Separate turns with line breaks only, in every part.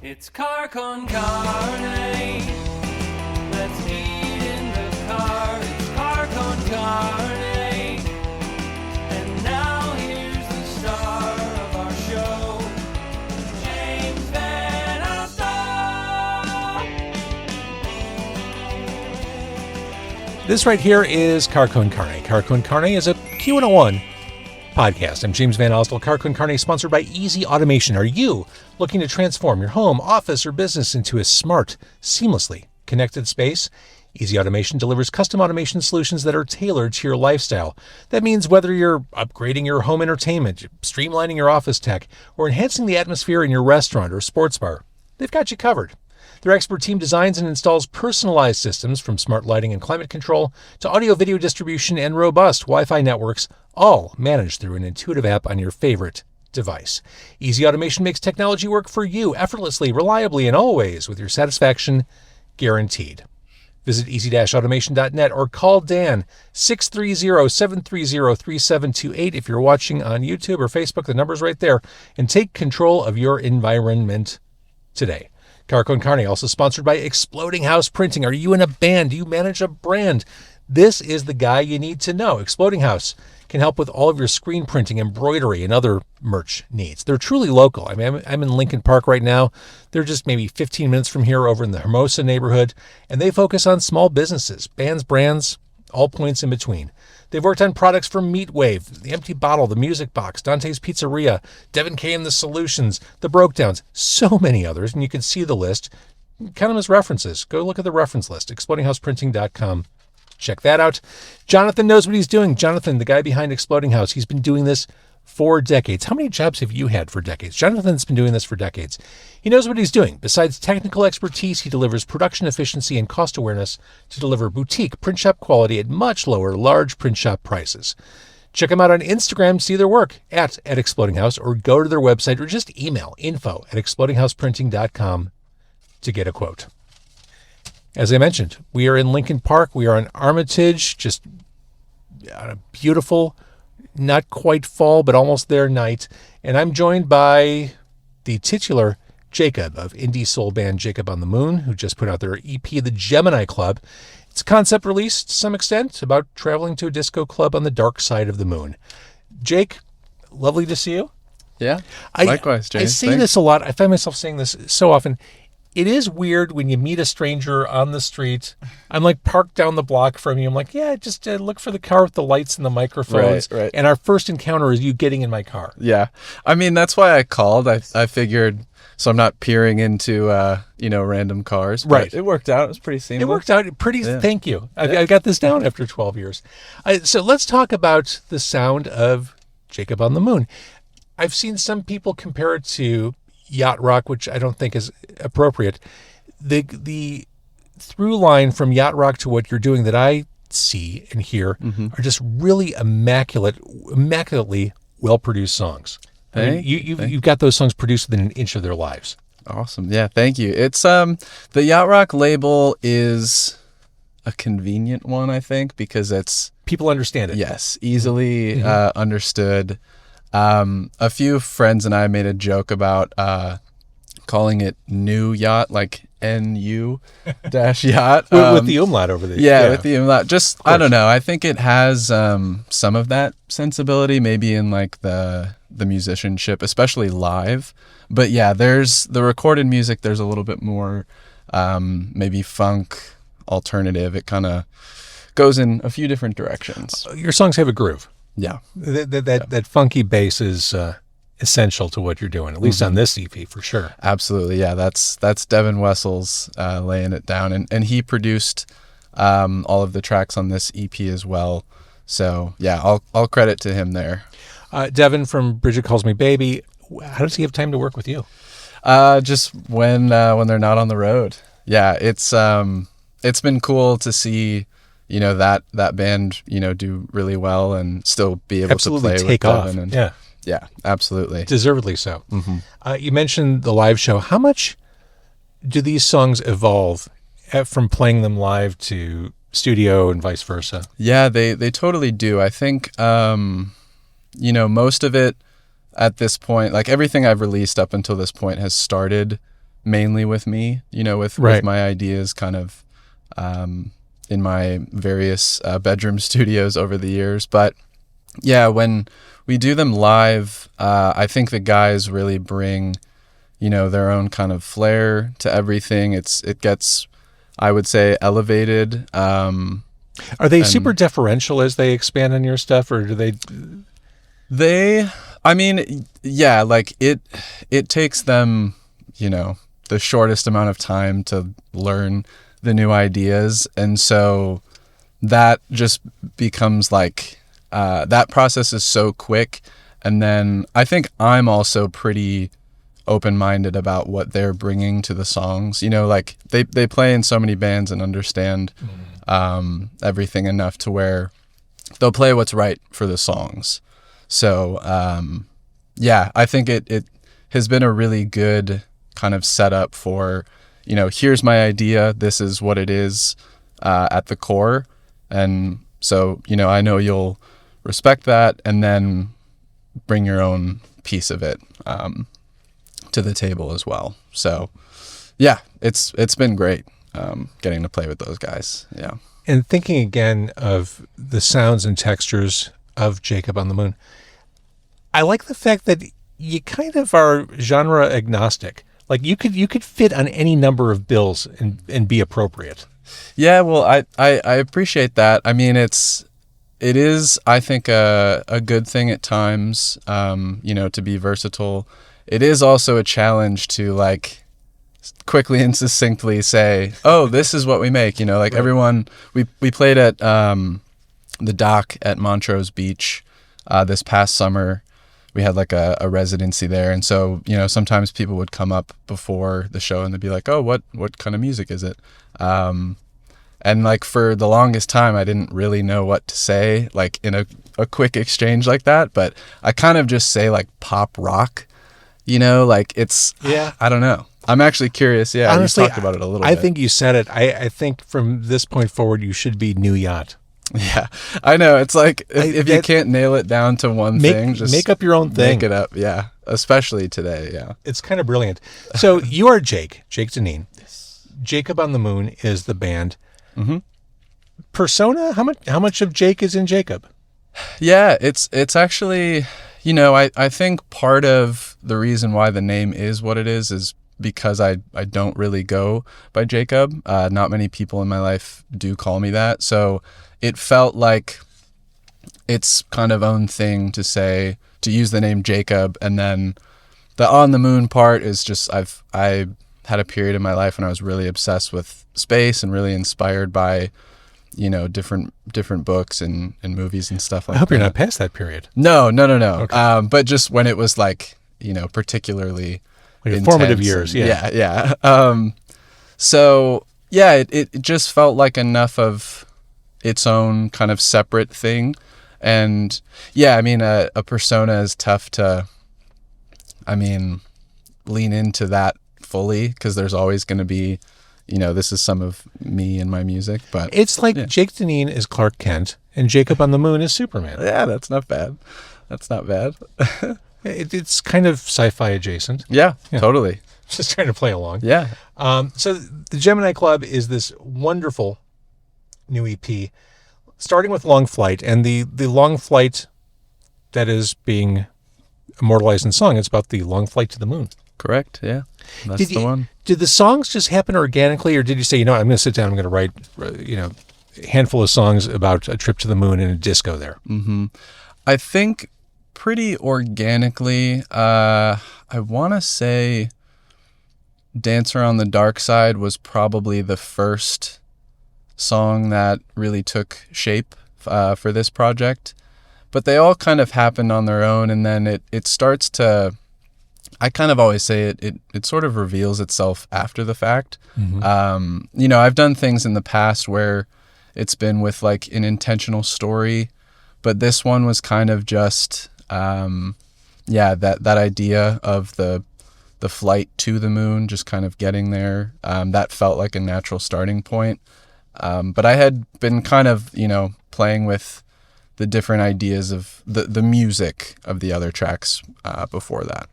It's car con carne. Let's eat in the car. It's car con carne. And now here's the star of our show, James Van Alstyne.
This right here is Car Con Carne. Car Con Carne is a Q101 podcast. I'm James Van Alstyne. Car Con Carne is sponsored by Easy Automation. Are you looking to transform your home, office, or business into a smart, seamlessly connected space? Easy Automation delivers custom automation solutions that are tailored to your lifestyle. That means whether you're upgrading your home entertainment, streamlining your office tech, or enhancing the atmosphere in your restaurant or sports bar, they've got you covered. Their expert team designs and installs personalized systems from smart lighting and climate control to audio-video distribution and robust Wi-Fi networks, all managed through an intuitive app on your favorite device. Easy Automation makes technology work for you effortlessly, reliably, and always with your satisfaction guaranteed. Visit easy-automation.net or call Dan 630-730-3728 if you're watching on YouTube or Facebook. The number's right there. And take control of your environment today. Car Con Carne, also sponsored by Exploding House Printing. Are you in a band? Do you manage a brand? This is the guy you need to know. Exploding House can help with all of your screen printing, embroidery, and other merch needs. They're truly local. I mean, I'm in Lincoln Park right now. They're just maybe 15 minutes from here over in the Hermosa neighborhood, and they focus on small businesses, bands, brands, all points in between. They've worked on products from Meatwave, The Empty Bottle, The Music Box, Dante's Pizzeria, Devin K and the Solutions, The Brokedowns, so many others, and you can see the list. Count them as references. Go look at the reference list, explodinghouseprinting.com. Check that out. Jonathan knows what he's doing. Jonathan, the guy behind Exploding House, he's been doing this for decades. How many jobs have you had for decades? Jonathan's been doing this for decades. He knows what he's doing. Besides technical expertise, he delivers production efficiency and cost awareness to deliver boutique print shop quality at much lower large print shop prices. Check them out on Instagram, see their work at Exploding House, or go to their website or just email info@explodinghouseprinting.com to get a quote. As I mentioned, we are in Lincoln Park. We are on Armitage, just on a beautiful, not quite fall, but almost there night. And I'm joined by the titular Jacob of indie soul band Jacob on the Moon, who just put out their EP, The Gemini Club. It's a concept release to some extent about traveling to a disco club on the dark side of the moon. Jake, lovely to see you.
Yeah, likewise, James.
I say this a lot. I find myself saying this so often. It is weird when you meet a stranger on the street. I'm like parked down the block from you. I'm like, yeah, just look for the car with the lights and the microphones.
Right.
And our first encounter is you getting in my car.
Yeah. I mean, that's why I called. I figured, so I'm not peering into, random cars.
Right.
It worked out. It was pretty seamless.
It worked out pretty, yeah. Thank you. I got this down after 12 years. So let's talk about the sound of Jacob on the Moon. I've seen some people compare it to yacht rock, which I don't think is appropriate. The through line from yacht rock to what you're doing that I see and hear are just really immaculately well-produced songs. You've got those songs produced within an inch of their lives.
Awesome. Yeah, thank you. It's the yacht rock label is a convenient one, I think, because it's
people understand it.
Yes, easily understood. A few friends and I made a joke about calling it Nü-yacht, like N-U-yacht.
With the umlaut over there.
Yeah, with the umlaut. Just, I don't know. I think it has some of that sensibility, maybe in like the musicianship, especially live. But yeah, there's the recorded music, there's a little bit more maybe funk, alternative. It kind of goes in a few different directions.
Your songs have a groove.
Yeah.
That funky bass is essential to what you're doing, at least on this EP for sure.
Absolutely. Yeah, that's Devin Wessel's laying it down, and he produced all of the tracks on this EP as well. So yeah, I'll credit to him there.
Devin from Bridget Calls Me Baby. How does he have time to work with you?
Just when they're not on the road. Yeah, it's been cool to see that band do really well and still be able to play
take
with
off.
Devin. And, yeah, absolutely,
deservedly so. You mentioned the live show. How much do these songs evolve from playing them live to studio and vice versa?
Yeah, they totally do. I think most of it at this point, like everything I've released up until this point, has started mainly with me, with my ideas kind of in my various bedroom studios over the years. But yeah, when we do them live, I think the guys really bring, their own kind of flair to everything. It gets, I would say, elevated.
Are they super deferential as they expand on your stuff, or do they?
I mean, yeah, like it takes them, the shortest amount of time to learn the new ideas. And so that just becomes like, that process is so quick. And then I think I'm also pretty open-minded about what they're bringing to the songs. Like they play in so many bands and understand everything enough to where they'll play what's right for the songs. So yeah, I think it has been a really good kind of setup for, here's my idea, this is what it is at the core. And so, I know you'll respect that and then bring your own piece of it to the table as well. So yeah, it's been great getting to play with those guys. Yeah.
And thinking again of the sounds and textures of Jacob on the Moon, I like the fact that you kind of are genre agnostic. Like you could fit on any number of bills and be appropriate.
Yeah, well, I appreciate that. I mean, it is, I think, a good thing at times, to be versatile. It is also a challenge to like quickly and succinctly say, oh, this is what we make. Right. Everyone, we played at the dock at Montrose Beach this past summer. We had like a residency there. And so, sometimes people would come up before the show and they'd be like, oh, what kind of music is it? And like for the longest time, I didn't really know what to say, like in a quick exchange like that. But I kind of just say like pop rock, like it's, yeah, I don't know. I'm actually curious. Yeah.
Honestly,
you talked about it a little bit.
I think you said it. I think from this point forward, you should be Nü-yacht.
Yeah, I know. It's like if you can't nail it down to one thing, just
make up your own thing.
Make it up. Yeah. Especially today. Yeah.
It's kind of brilliant. So you are Jake Dineen. Yes. Jacob on the Moon is the band. Mm-hmm. Persona? How much of Jake is in Jacob?
Yeah, it's actually, I think part of the reason why the name is what it is because I don't really go by Jacob. Not many people in my life do call me that. So it felt like its kind of own thing to use the name Jacob. And then the on the moon part is just, I had a period in my life when I was really obsessed with space and really inspired by, different books and movies and stuff like that.
I hope you're not past that period.
No. Okay. But just when it was like, particularly
like formative years.
Yeah. Yeah. So yeah, it just felt like enough of its own kind of separate thing. And yeah, I mean, a persona is tough to, lean into that fully because there's always going to be, this is some of me and my music, but
it's like Jake Dineen is Clark Kent and Jacob on the Moon is Superman.
Yeah, that's not bad.
It's kind of sci-fi adjacent.
Yeah, totally.
Just trying to play along.
Yeah.
So the Gemini Club is this wonderful new EP, starting with Long Flight, and the long flight that is being immortalized in song. It's about the long flight to the moon.
Correct. Yeah, that's the one.
Did the songs just happen organically, or did you say, I'm going to sit down, I'm going to write, a handful of songs about a trip to the moon and a disco there?
Mm-hmm. I think pretty organically. I want to say Dancer on the Dark Side was probably the first song that really took shape for this project, but they all kind of happened on their own, and then it starts to, I kind of always say it sort of reveals itself after the fact. Mm-hmm. I've done things in the past where it's been with like an intentional story, but this one was kind of just that idea of the flight to the moon, just kind of getting there. That felt like a natural starting point. But I had been kind of, playing with the different ideas of the music of the other tracks before that.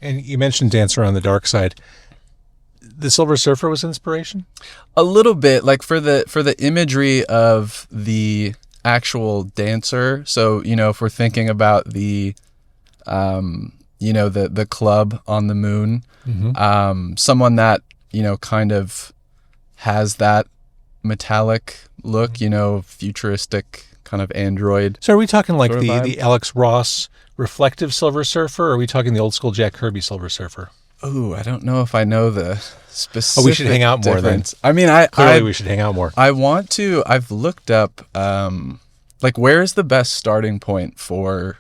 And you mentioned Dancer on the Dark Side. the Silver Surfer was inspiration?
A little bit, like for the imagery of the actual dancer. So, if we're thinking about the the club on the moon, someone that, kind of has that metallic look, futuristic kind of android.
So are we talking like
sort of vibe?
the Alex Ross reflective Silver Surfer, or are we talking the old school Jack Kirby Silver Surfer?
Oh, I don't know if I know the specific
We should hang out more
difference.
then.
I mean,
Clearly we should hang out more.
I want to. I've looked up, where is the best starting point for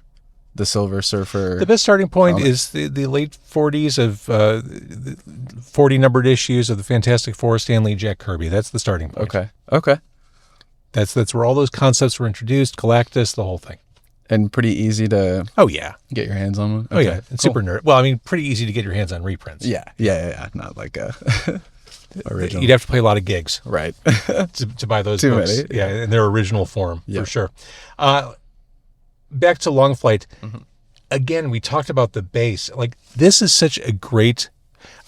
the Silver Surfer?
The best starting point
comic?
is the late 40s of 40 numbered issues of the Fantastic Four, Stan Lee, Jack Kirby. That's the starting point.
Okay.
That's where all those concepts were introduced, Galactus, the whole thing.
And pretty easy to
Oh, yeah.
get your hands on one.
Oh, yeah. And super nerd. Well, I mean, pretty easy to get your hands on reprints.
Yeah. Not like a original.
You'd have to play a lot of gigs
Right.
to buy those
Too
books.
many.
Yeah, in their original form,
Yeah.
for sure. Back to Long Flight.
Mm-hmm.
Again, we talked about the bass. Like, this is such a great...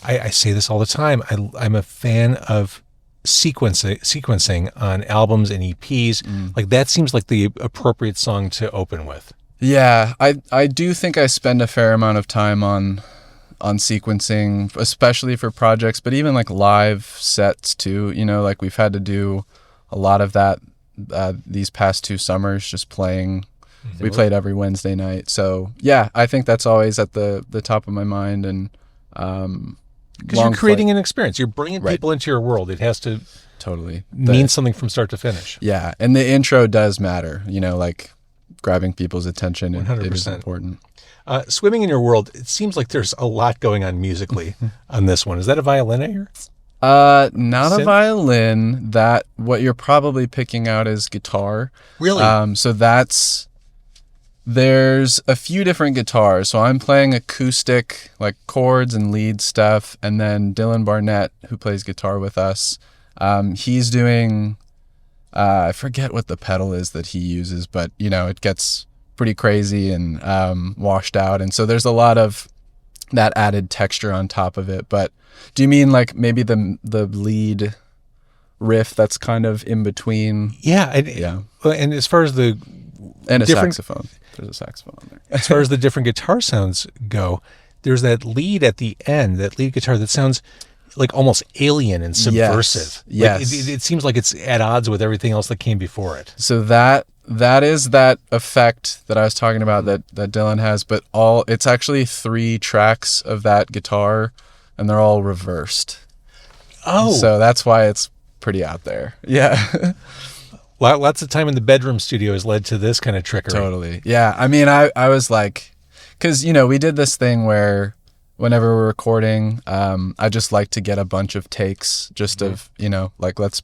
I say this all the time. I'm a fan of sequencing on albums and EPs. Like, that seems like the appropriate song to open with.
Yeah, I do think I spend a fair amount of time on sequencing, especially for projects, but even like live sets too. Like we've had to do a lot of that these past 2 summers, just playing. We played every Wednesday night. So yeah, I think that's always at the top of my mind. And
because you're creating an experience. You're bringing people into your world. It has to
totally
mean something from start to finish.
Yeah, and the intro does matter. Like grabbing people's attention.
100%.
It is important.
Swimming in Your World, it seems like there's a lot going on musically on this one. Is that a violin I hear?
Not
Synth?
a violin. That what you're probably picking out is guitar.
Really?
So there's a few different guitars. So I'm playing acoustic, like chords and lead stuff, and then Dylan Barnett, who plays guitar with us, he's doing. I forget what the pedal is that he uses, but it gets pretty crazy and washed out, and so there's a lot of that added texture on top of it. But do you mean like maybe the lead riff that's kind of in between?
Yeah.
Yeah.
And as far as the
And a
different-
saxophone. There's a saxophone on there.
as far as the different guitar sounds go, there's that lead at the end, that lead guitar that sounds like almost alien and subversive.
Yes.
Like it seems like it's at odds with everything else that came before it.
So that is that effect that I was talking about that Dylan has, but it's actually 3 tracks of that guitar, and they're all reversed.
Oh.
So that's why it's pretty out there. Yeah.
Lots of time in the bedroom studio has led to this kind of trickery.
Totally. Yeah. I mean, I was like, because, we did this thing where whenever we're recording, I just like to get a bunch of takes just of, like, let's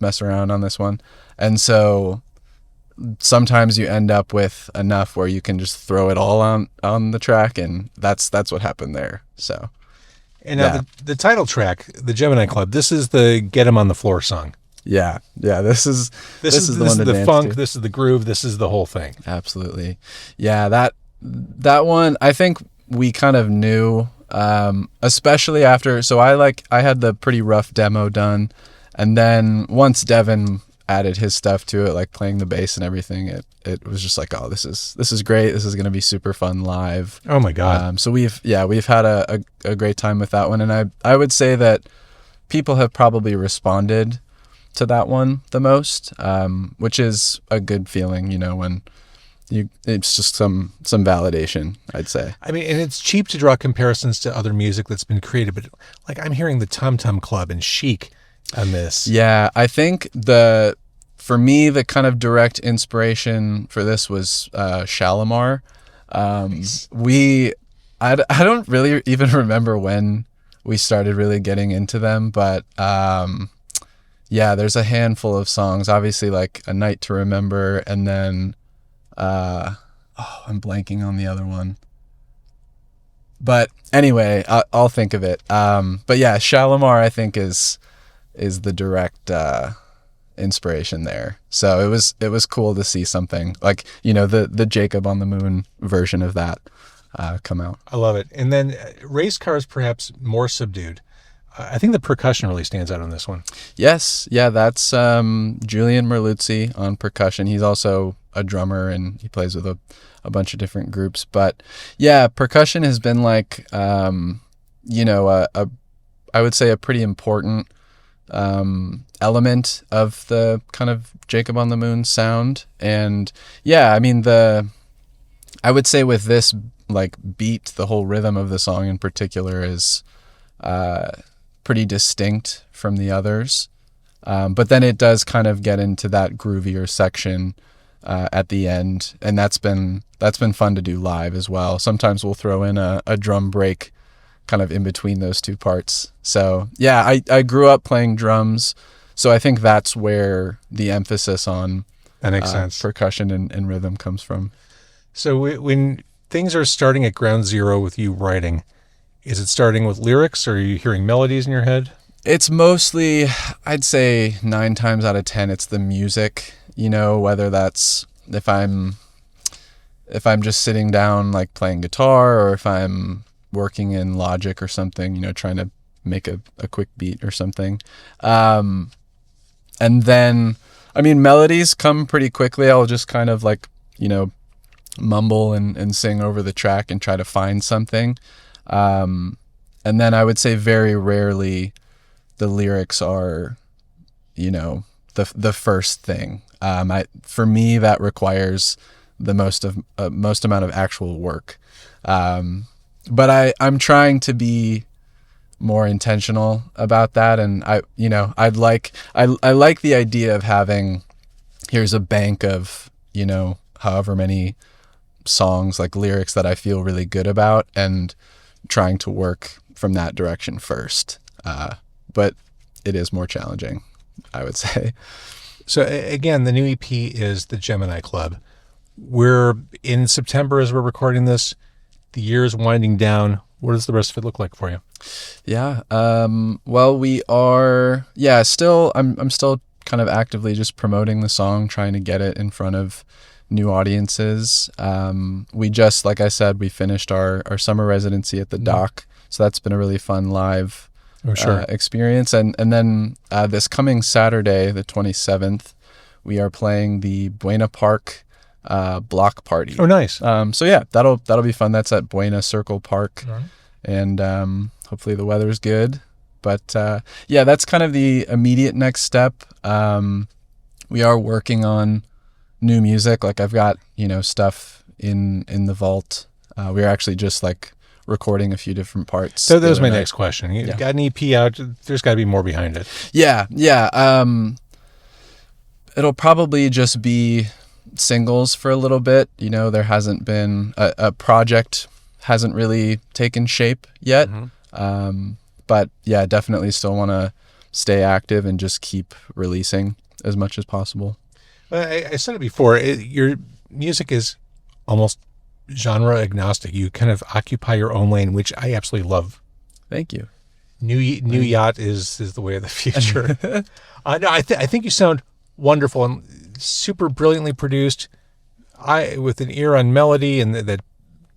mess around on this one. And so sometimes you end up with enough where you can just throw it all on the track, and that's what happened there. So.
And now the title track, the Gemini Club, this is the Get 'Em on the Floor song.
Yeah. This is the one
this
to
is the
dance
funk,
to.
this is the groove, this is the whole thing.
Absolutely. Yeah, that one, I think we kind of knew, especially after, so I had the pretty rough demo done, and then once Devin added his stuff to it, like playing the bass and everything, it was just like, oh, this is great. This is going to be super fun live.
Oh my God.
So we've had a great time with that one. And I would say that people have probably responded to that one the most, which is a good feeling, when it's just some validation, I'd say.
I mean, and it's cheap to draw comparisons to other music that's been created, but like I'm hearing the Tum Tum Club and Chic on this.
Yeah, I think for me, the kind of direct inspiration for this was Shalimar.
Nice.
I don't really even remember when we started really getting into them, but yeah, there's a handful of songs, obviously like A Night to Remember, and then I'm blanking on the other one. But anyway, I'll think of it. But yeah, Shalimar I think is the direct inspiration there. So it was cool to see something like, the Jacob on the Moon version of that come out.
I love it. And then race cars perhaps more subdued. I think the percussion really stands out on this one.
Yes. Yeah, that's Julian Merluzzi on percussion. He's also a drummer and he plays with a bunch of different groups. But yeah, percussion has been like, you know, I would say a pretty important element of the kind of Jacob on the Moon sound. And yeah, I mean, I would say with this like beat, the whole rhythm of the song in particular is pretty distinct from the others. But then it does kind of get into that groovier section at the end, and that's been fun to do live as well. Sometimes we'll throw in a drum break kind of in between those two parts. So yeah, I grew up playing drums, so I think that's where the emphasis on
That makes sense.
Percussion and rhythm comes from.
So when things are starting at ground zero with you writing, is it starting with lyrics, or are you hearing melodies in your head?
It's mostly, I'd say 9 times out of 10, it's the music, you know, whether that's if I'm just sitting down like playing guitar, or if I'm working in Logic or something, you know, trying to make a quick beat or something. And then, I mean, melodies come pretty quickly. I'll just kind of like, you know, mumble and sing over the track and try to find something. And then I would say very rarely the lyrics are, you know, the first thing. For me, that requires the most amount of actual work. But I'm trying to be more intentional about that. And I like the idea of having, here's a bank of, you know, however many songs, like lyrics that I feel really good about, and trying to work from that direction first. But it is more challenging, I would say.
So again, the new EP is the Gemini Club. We're in September as we're recording this. The year is winding down. What does the rest of it look like for you?
Yeah. Well, we are, still, I'm still kind of actively just promoting the song, trying to get it in front of new audiences. We just, like I said, we finished our summer residency at the Dock. So that's been a really fun live experience. And then this coming Saturday, the 27th, we are playing the Buena Park block party.
Oh, nice.
So yeah, that'll be fun. That's at Buena Circle Park.
Right.
And hopefully the weather's good. But yeah, that's kind of the immediate next step. We are working on new music. Like I've got, you know, stuff in the vault. We are actually just like recording a few different parts.
So that was my next question. You got an EP out. There's got to be more behind it.
Yeah. It'll probably just be singles for a little bit. You know, there hasn't been a project hasn't really taken shape yet. Mm-hmm. But yeah, definitely still want to stay active and just keep releasing as much as possible.
I said it before. Your music is almost genre agnostic. You kind of occupy your own lane, which I absolutely love.
Thank you.
Nü-yacht is the way of the future. No, I think you sound wonderful and super brilliantly produced. With an ear on melody and that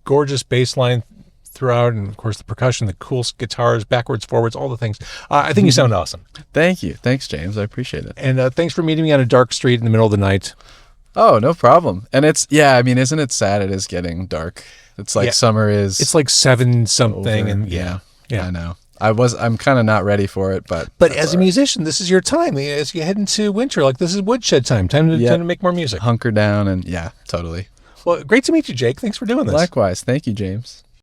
gorgeous bass line throughout, and of course the percussion, the cool guitars, backwards, forwards, all the things. I think you sound awesome.
Thank you. Thanks, James. I appreciate it.
And thanks for meeting me on a dark street in the middle of the night.
Oh, no problem. And it's, I mean, isn't it sad it is getting dark? It's like summer is...
It's like 7 something. Over. And yeah.
I know. I'm kind of not ready for it, but
as a musician, this is your time. As you head into winter, like this is woodshed time to make more music.
Hunker down and totally.
Well, great to meet you, Jake. Thanks for doing this.
Likewise. Thank you, James.